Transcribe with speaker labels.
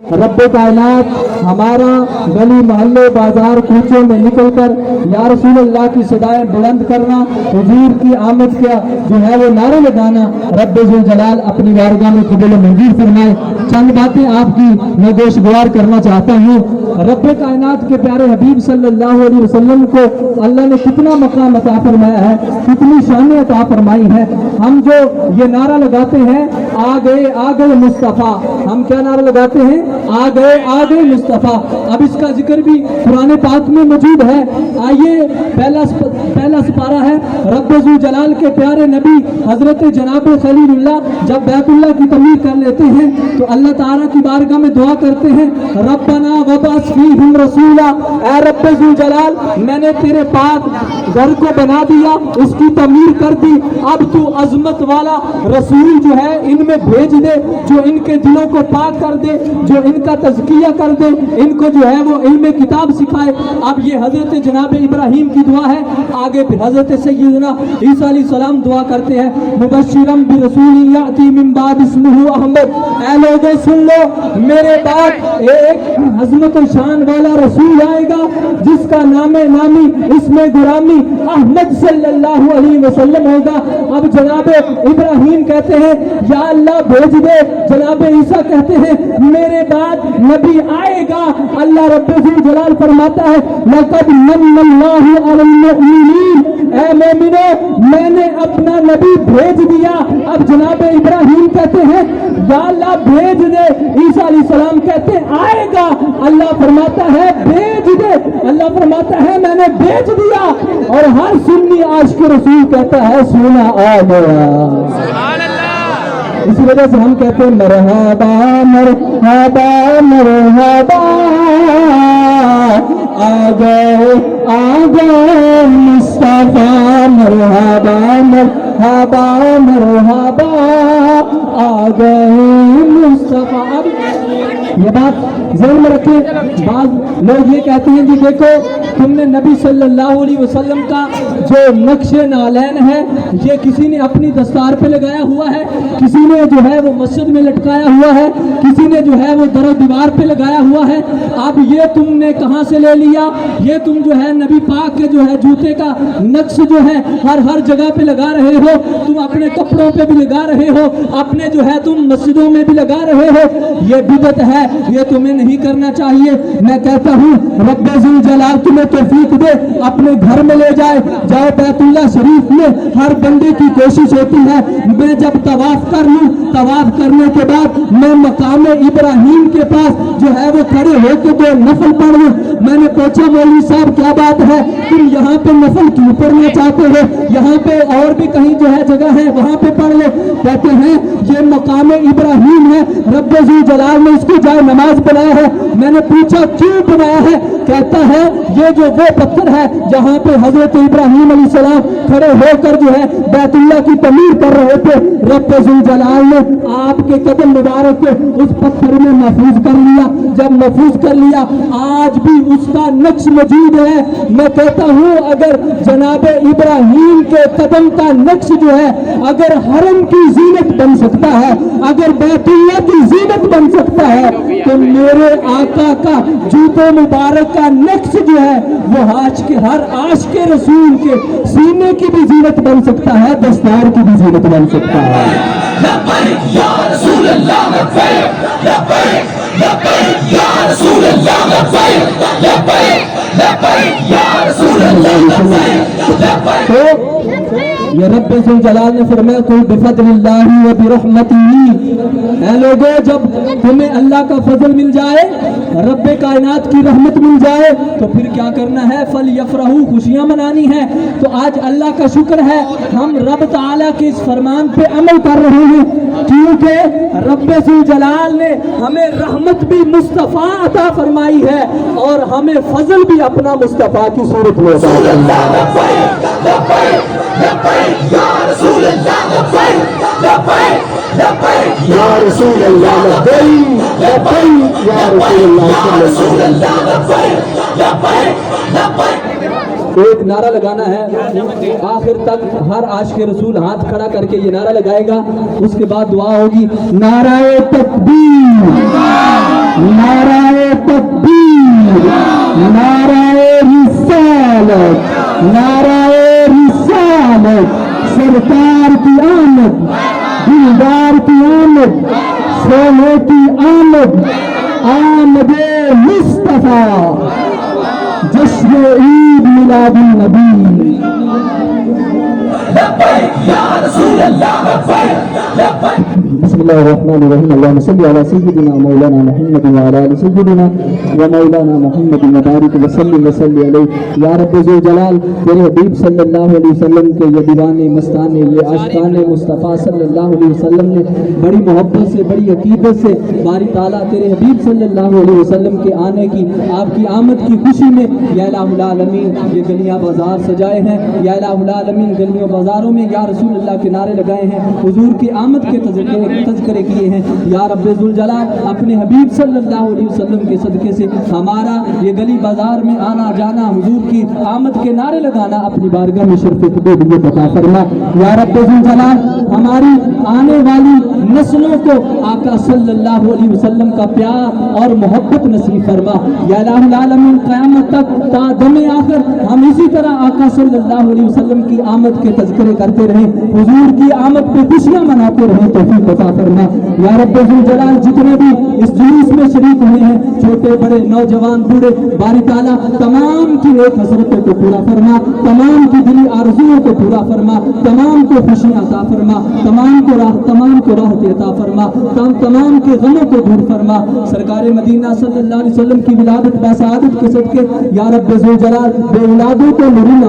Speaker 1: रब कायनात हमारा गली मोहल्ले बाजार कूचों में निकल कर या रसूल अल्लाह की सदाएं बुलंद करना, हुजूर की आमद का जो है वो नारा लगाना रब जुल जलाल अपनी बारगाह में कबूल मंजूर फरमाए। चंद बातें आपकी मैं गोशगवार करना चाहता हूँ। रब कायनात के प्यारे हबीब सल्लल्लाहु अलैहि वसल्लम को अल्लाह ने कितना मकाम अता फरमाया है, कितनी शानें अता फरमाई है। हम जो ये नारा लगाते हैं आ गए मुस्तफ़ा, हम क्या नारा लगाते हैं? आ गए मुस्तफ़ा। अब इसका जिक्र भी कुरान पाक में मौजूद है। आइए पहला सिपारा है रब जुल जलाल के प्यारे नबी हजरत जनाब खलीलुल्लाह जब बैतुल्लाह की तमीर कर लेते हैं तो अल्लाह ताला की बारगाह में दुआ करते हैं, रब्बना वबअस फीहिम रसूला, ऐ रब जुल जलाल मैंने तेरे पाक घर को बना दिया, उसकी तमीर कर दी, अब तू अजमत वाला रसूल जो है इनमें भेज दे, जो इनके दिलों को पाक कर दे, जो इनका तज़किया कर दे, इनको जो है वो इल्म किताब सिखाए। अब ये हजरत जनाब इब्राहीम की दुआ है। आगे फिर हजरत सैयदना ईसा अलैहिस्सलाम दुआ करते हैं, मुबश्शिरम बिरसूल याती मिन बाद इस्मुहु अहमद, ऐ लोगों सुन लो मेरे बाद एक अज़मत और शान वाला रसूल आएगा जिसका नामे नामी इसमें गुलामी अहमद सल्लल्लाहु अलैहि वसल्लम होगा। अब जनाब इब्राहीम कहते हैं या अल्लाह भेज दे, जनाब ईसा कहते हैं मेरे बाद नबी आएगा। अल्लाह रब्बुल जलाल फरमाता है लक़द मन्नल्लाहु अलल मुमिनीन, ऐ मोमिनो मैंने अपना नबी भेज दिया। अब जनाब इब्राहीम कहते हैं या अल्लाह भेज दे, ईसा अलैहिस्सलाम कहते हैं आएगा। अल्लाह फरमाता है भेज दे, अल्लाह फरमाता है मैंने भेज दिया। और हर सुन्नी आशिक रसूल कहता है सुना आ गया। इसी वजह से हम कहते हैं मरहबा मरहबा मरहबा, आ गए मुस्तफा, मरहबा मरहबा मरहबा, आ गए मुस्तफा। अब ये बात ज़हन में रखें, बाद लोग ये कहते हैं जी देखो तुमने नबी सल्लल्लाहु अलैहि वसल्लम का जो नक्शे नालैन है ये किसी ने अपनी दस्तार पे लगाया हुआ है, किसी ने जो है वो मस्जिद में लटकाया हुआ है, किसी ने जो है वो दर दीवार पे लगाया हुआ है। अब ये तुमने कहाँ से ले लिया? ये तुम जो है नबी पाक के जो है जूते का नक्श जो है हर जगह पे लगा रहे हो, तुम अपने कपड़ों पे भी लगा रहे हो, अपने जो है तुम मस्जिदों में भी लगा रहे हो। ये बिदअत है, ये तुम्हें नहीं करना चाहिए। मैं कहता हूँ रब्बे जुल जलाल तुम्हें तौफीक दे, अपने घर में ले जाए, जाओ बैतुल्लाह शरीफ में। हर बंदे की कोशिश होती है मैं जब तवाफ कर लूँ, तवाफ करने के बाद मैं मकाम इब्राहीम के पास जो है वो खड़े होकर दो नफल पढ़ लूँ। मैंने पूछा मौलवी साहब क्या बात है, तुम यहाँ पे नफल क्यों पढ़ना चाहते हो? यहाँ पे और भी कहीं जो है जगह है वहाँ पे पढ़ लो। कहते हैं ये मकाम इब्राहीम है, रब्बे जुल जलाल ने इसको जाए नमाज बनाया है। मैंने पूछा क्यों बनाया है? कहता है ये जो वो पत्थर है जहाँ पे हजरत इब्राहीम अलैहिस्सलाम खड़े होकर जो है बैतुल्लाह की तमीर कर रहे थे, रब्बे जुल जलाल ने आपके कदम मुबारक को उस पत्थर में महफूज कर लिया। जब महफूज कर लिया आज भी उसका नक्श मौजूद है। मैं कहता हूँ अगर जनाब इब्राहीम के कदम का नक्श जो है अगर हरम की जीनत बन सकता है, अगर बैतुल्लाह की जीनत बन सकता है, तो मेरे आका का जूते मुबारक का नक्श जो है वो हर आशिक रसूल के सीने की भी जीनत बन सकता है, दस्तार की भी जीनत बन सकता है। लब्बैक या रसूल अल्लाह, लब्बैक लब्बैक लब्बैक या रसूल अल्लाह, लब्बैक लब्बैक लब्बैक या रसूल अल्लाह, लब्बैक लब्बैक। ये रब्बे जुल जलाल ने फरमाया कुल बिफज़लिल्लाहि व बिरहमतिही, ऐ लोगों जब तुम्हें अल्लाह का फजल मिल जाए, रब्बे कायनात की रहमत मिल जाए तो फिर क्या करना है? फल यफरहू, खुशियां मनानी है। तो आज अल्लाह का शुक्र है हम रब ताला के इस फरमान पे अमल कर रहे हैं, क्योंकि रब्बे जुल जलाल ने हमें रहमत भी मुस्तफ़ा अता फरमाई है और हमें फजल भी अपना मुस्तफ़ा की सूरत में अता फरमाया। या रसूल अल्लाह, लब्बैक लब्बैक लब्बैक या रसूल अल्लाह, लब्बैक लब्बैक या रसूल अल्लाह, लब्बैक लब्बैक लब्बैक। एक नारा लगाना है आखिर तक, हर आशिक रसूल हाथ खड़ा करके ये नारा लगाएगा, उसके बाद दुआ होगी। नाराए तकबीर, سرکار کی آمد، دلدار کی آمد، سونے کی آمد، آمد مصطفیٰ، جشن عید میلاد النبی۔ بسم اللہ الرحمن الرحیم، اللہم صلی علی سیدنا مولانا محمد وعلی آل سیدنا و مولانا محمد مبارک وسلم وصلی علیہ۔ یا رب ذوالجلال، تیرے حبیب صلی اللہ علیہ وسلم کے یہ دیوانے مستانے، یہ عاشقان مصطفیٰ صلی اللہ علیہ وسلم نے بڑی محبت سے، بڑی عقیدت سے باری تعالیٰ تیرے حبیب صلی اللہ علیہ وسلم کے آنے کی، آپ کی آمد کی خوشی میں یا الہ العالمین یہ گلیاں بازار سجائے ہیں، یا الہ العالمین گلیوں بازاروں میں یا رسول اللہ کے نعرے لگائے ہیں، حضور کی آمد کے تذکرے کیے ہیں۔ یا رب ذوالجلال، اپنے حبیب صلی اللہ علیہ وسلم کے صدقے سے ہمارا یہ گلی بازار میں آنا جانا، حضور کی آمد کے نعرے لگانا اپنی بارگاہ میں شرف قبولیت عطا فرما۔ یا رب ذوالجلال، ہماری آنے والی نسلوں کو آقا صلی اللہ علیہ وسلم کا پیار اور محبت نصیب فرما۔ یا الہ العالمین، قیامت تک تا دم آخر ہم اسی طرح آقا صلی اللہ علیہ وسلم کی آمد کے تذکرے کرتے رہیں، حضور کی آمد پہ خوشیاں مناتے رہیں، توفیق عطا فرما۔ یا رب ذوالجلال، جتنے بھی اس جلوس میں شریک ہوئے ہیں، چھوٹے بڑے نوجوان بوڑھے، باری تعالیٰ تمام کی ایک حسرتوں کو پورا فرما، تمام کی دلی آرزوؤں کو پورا فرما، تمام کو خوشیاں عطا فرما، تمام کو راحت عطا فرما، تمام کے غموں کو دور فرما۔ سرکار مدینہ صلی اللہ علیہ وسلم کی ولادت با سعادت کے صدقے یا رب ذوالجلال بے اولادوں کو نوری